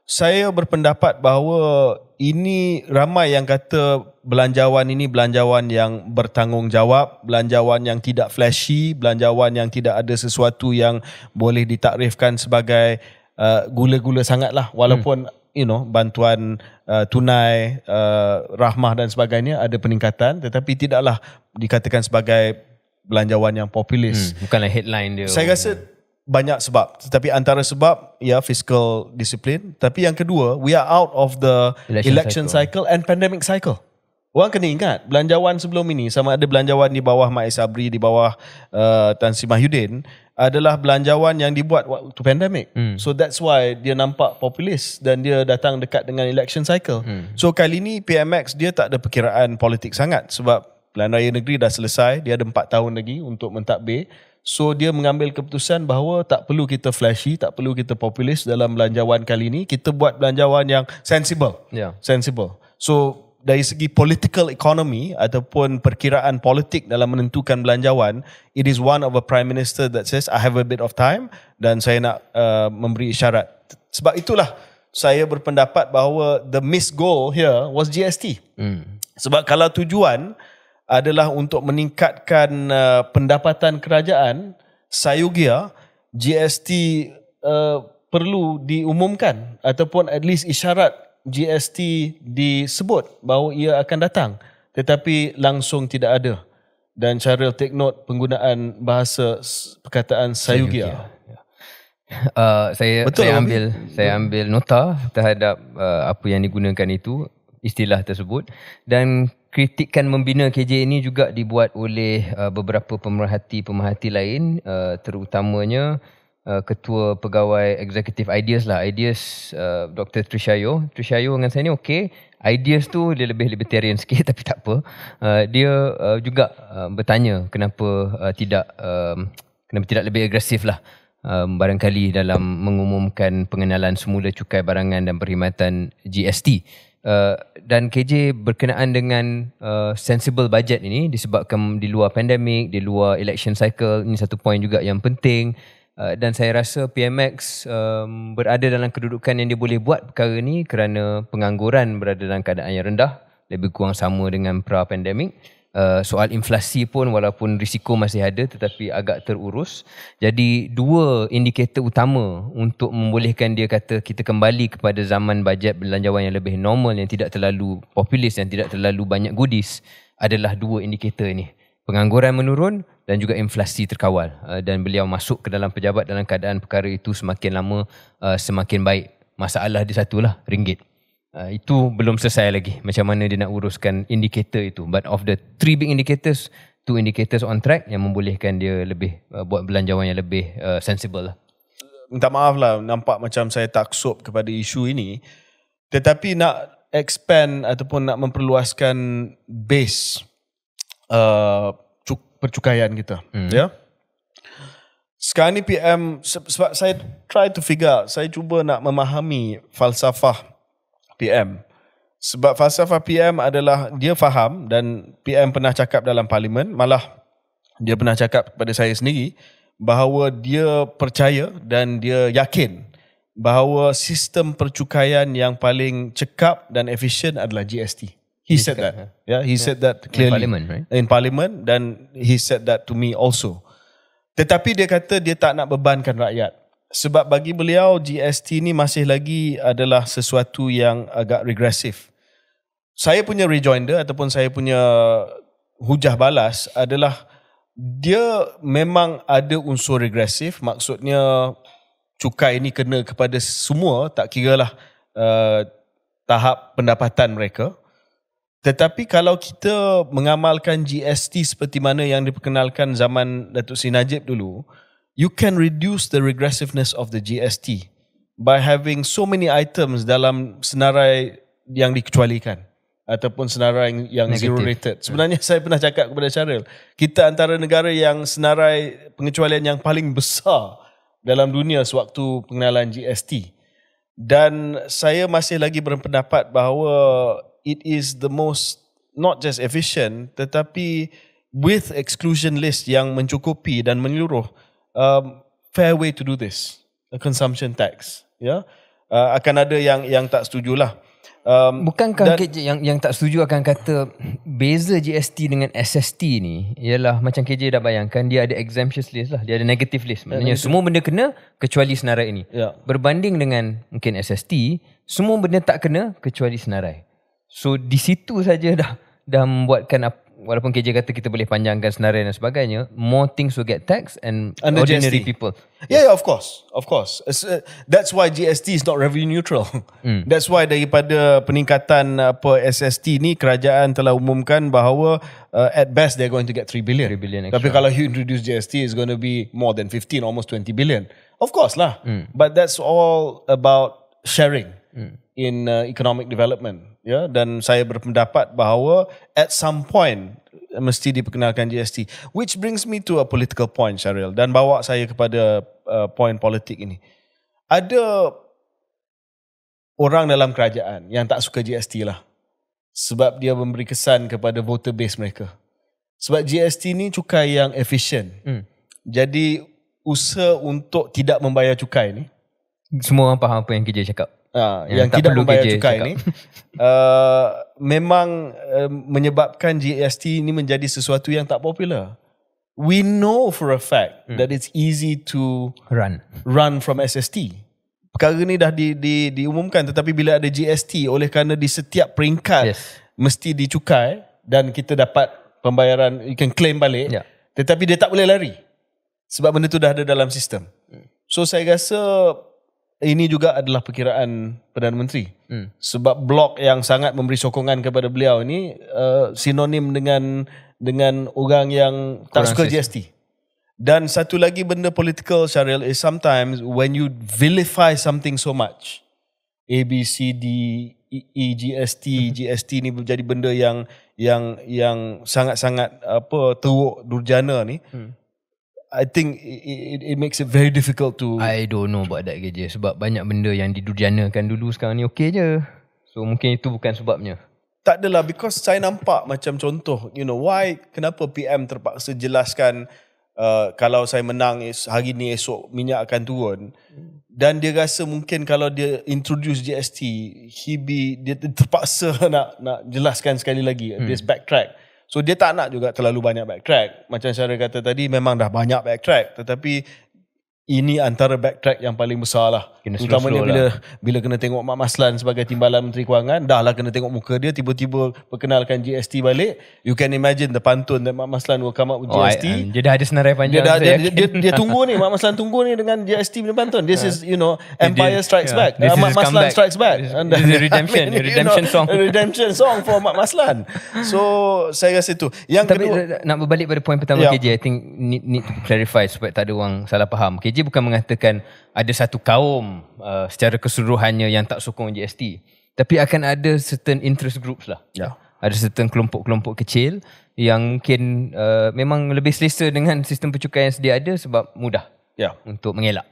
saya berpendapat bahawa ini ramai yang kata belanjawan ini belanjawan yang bertanggungjawab, belanjawan yang tidak flashy, belanjawan yang tidak ada sesuatu yang boleh ditakrifkan sebagai gula-gula sangatlah, walaupun bantuan tunai, rahmah dan sebagainya ada peningkatan, tetapi tidaklah dikatakan sebagai belanjawan yang populis. Bukanlah headline dia. Saya rasa banyak sebab, tetapi antara sebab fiscal discipline, tapi yang kedua, we are out of the election cycle and pandemic cycle. Orang kena ingat, belanjawan sebelum ini, sama ada belanjawan di bawah Mak Sabri, di bawah Tan Sri Mahyudin, adalah belanjawan yang dibuat waktu pandemik. So that's why dia nampak populis dan dia datang dekat dengan election cycle. So kali ni PMX dia tak ada perkiraan politik sangat, sebab Pilihan Raya Negeri dah selesai, dia ada 4 tahun lagi untuk mentadbir. So dia mengambil keputusan bahawa tak perlu kita flashy, tak perlu kita populis dalam belanjawan kali ini. Kita buat belanjawan yang sensible. Sensible. So dari segi political economy ataupun perkiraan politik dalam menentukan belanjawan, it is one of a prime minister that says I have a bit of time dan saya nak memberi isyarat. Sebab itulah saya berpendapat bahawa the missed goal here was GST. Sebab kalau tujuan adalah untuk meningkatkan pendapatan kerajaan, sayugia GST perlu diumumkan ataupun at least isyarat GST disebut bahawa ia akan datang, tetapi langsung tidak ada. Dan Syaril take note penggunaan bahasa perkataan sayugia. Saya ambil nota terhadap apa yang digunakan itu, istilah tersebut, dan kritikan membina KJ ini juga dibuat oleh beberapa pemerhati lain, terutamanya Ketua Pegawai Eksekutif Ideas Dr. Trishayo dengan saya ni okey. Ideas tu dia lebih libertarian sikit tapi tak apa. Dia juga bertanya kenapa tidak lebih agresif lah, barangkali dalam mengumumkan pengenalan semula cukai barangan dan perkhidmatan GST. Dan KJ berkenaan dengan sensible budget ini disebabkan di luar pandemik, di luar election cycle. Ini satu poin juga yang penting, dan saya rasa PMX berada dalam kedudukan yang dia boleh buat perkara ni kerana pengangguran berada dalam keadaan yang rendah, lebih kurang sama dengan pra-pandemik. Soal inflasi pun walaupun risiko masih ada tetapi agak terurus. Jadi dua indikator utama untuk membolehkan dia kata kita kembali kepada zaman bajet belanjawan yang lebih normal, yang tidak terlalu populis, yang tidak terlalu banyak goodies, adalah dua indikator ini. Pengangguran menurun dan juga inflasi terkawal. Dan beliau masuk ke dalam pejabat dalam keadaan perkara itu semakin lama semakin baik. Masalah dia satulah, ringgit. Itu belum selesai lagi macam mana dia nak uruskan indikator itu. But of the 3 big indicators, 2 indicators on track yang membolehkan dia lebih buat belanjawan yang lebih sensible lah. Minta maaf lah, nampak macam saya taksub kepada isu ini, tetapi nak expand ataupun nak memperluaskan base percukaian kita. Sekarang ni PM, sebab saya try to figure out, saya cuba nak memahami falsafah PM. Sebab falsafah PM adalah dia faham, dan PM pernah cakap dalam parlimen, malah dia pernah cakap kepada saya sendiri bahawa dia percaya dan dia yakin bahawa sistem percukaian yang paling cekap dan efisien adalah GST. He said that. He said that clearly in parliament, dan he said that to me also. Tetapi dia kata dia tak nak bebankan rakyat. Sebab bagi beliau GST ni masih lagi adalah sesuatu yang agak regresif. Saya punya rejoinder ataupun saya punya hujah balas adalah dia memang ada unsur regresif. Maksudnya cukai ini kena kepada semua, tak kiralah tahap pendapatan mereka. Tetapi kalau kita mengamalkan GST seperti mana yang diperkenalkan zaman Datuk Seri Najib dulu, you can reduce the regressiveness of the GST by having so many items dalam senarai yang dikecualikan ataupun senarai yang zero rated. Sebenarnya saya pernah cakap kepada Syaril, kita antara negara yang senarai pengecualian yang paling besar dalam dunia sewaktu pengenalan GST. Dan saya masih lagi berpendapat bahawa it is the most not just efficient tetapi with exclusion list yang mencukupi dan menyeluruh fair way to do this, a consumption tax. akan ada yang tak setujulah. Bukankah KJ yang tak setuju akan kata beza GST dengan SST ni ialah macam KJ dah bayangkan, dia ada exemption list lah, dia ada negative list, maknanya semua benda kena kecuali senarai ini. Berbanding dengan mungkin SST, semua benda tak kena kecuali senarai. So di situ saja dah membuatkan walaupun KJ kata kita boleh panjangkan senarai dan sebagainya, more things will get taxed and ordinary GST. people. Yeah, of course. That's why GST is not revenue neutral. That's why daripada peningkatan SST ni, kerajaan telah umumkan bahawa at best they're going to get 3 billion. 3 billion extra. Tapi kalau you introduce GST, it's going to be more than 15, almost 20 billion. Of course lah. But that's all about sharing in economic development. Ya, dan saya berpendapat bahawa at some point mesti diperkenalkan GST, which brings me to a political point, Syaril, dan bawa saya kepada point politik ini. Ada orang dalam kerajaan yang tak suka GST lah, sebab dia memberi kesan kepada voter base mereka. Sebab GST ni cukai yang efisien. Jadi usaha untuk tidak membayar cukai ni, semua orang faham apa yang KJ cakap. Yang tidak membayar cukai ni memang menyebabkan GST ni menjadi sesuatu yang tak popular. We know for a fact that it's easy to run from SST. Perkara ni dah diumumkan, tetapi bila ada GST, oleh kerana di setiap peringkat mesti dicukai dan kita dapat pembayaran, you can claim balik, tetapi dia tak boleh lari sebab benda tu dah ada dalam sistem. So saya rasa ini juga adalah perkiraan Perdana Menteri. Sebab blok yang sangat memberi sokongan kepada beliau ini sinonim dengan orang yang tak suka GST. Dan satu lagi benda political, Syaril, is sometimes when you vilify something so much, A, B, C, D, E, GST ni menjadi benda yang sangat-sangat teruk, durjana ni. I think it makes it very difficult to... I don't know about that KJ. Sebab banyak benda yang didurjanakan dulu sekarang ni okey je. So mungkin itu bukan sebabnya. Tak adalah, because saya nampak macam contoh, kenapa PM terpaksa jelaskan kalau saya menang hari ni, esok minyak akan turun. Dan dia rasa mungkin kalau dia introduce GST, dia terpaksa nak jelaskan sekali lagi. This backtrack. So dia tak nak juga terlalu banyak backtrack. Macam Syaril kata tadi, memang dah banyak backtrack, tetapi ini antara backtrack yang paling besar lah. Terutamanya bila kena tengok Mak Maslan sebagai Timbalan Menteri Kewangan, dah lah kena tengok muka dia, tiba-tiba perkenalkan GST balik. You can imagine the pantun that Mak Maslan will come up with GST. Dia dah ada senarai panjang. Dia tunggu ni, Mak Maslan tunggu ni dengan GST punya pantun. This is, Empire Strikes Back. Mak Maslan Strikes Back. This is redemption song. Redemption song for Mak Maslan. So saya rasa itu. Yang kedua, nak berbalik pada poin pertama KJ, I think need to clarify supaya tak ada orang salah faham. KJ bukan mengatakan ada satu kaum secara keseluruhannya yang tak sokong GST, tapi akan ada certain interest groups lah. Ada certain kelompok-kelompok kecil yang mungkin memang lebih selesa dengan sistem percukaian yang sedia ada sebab mudah untuk mengelak.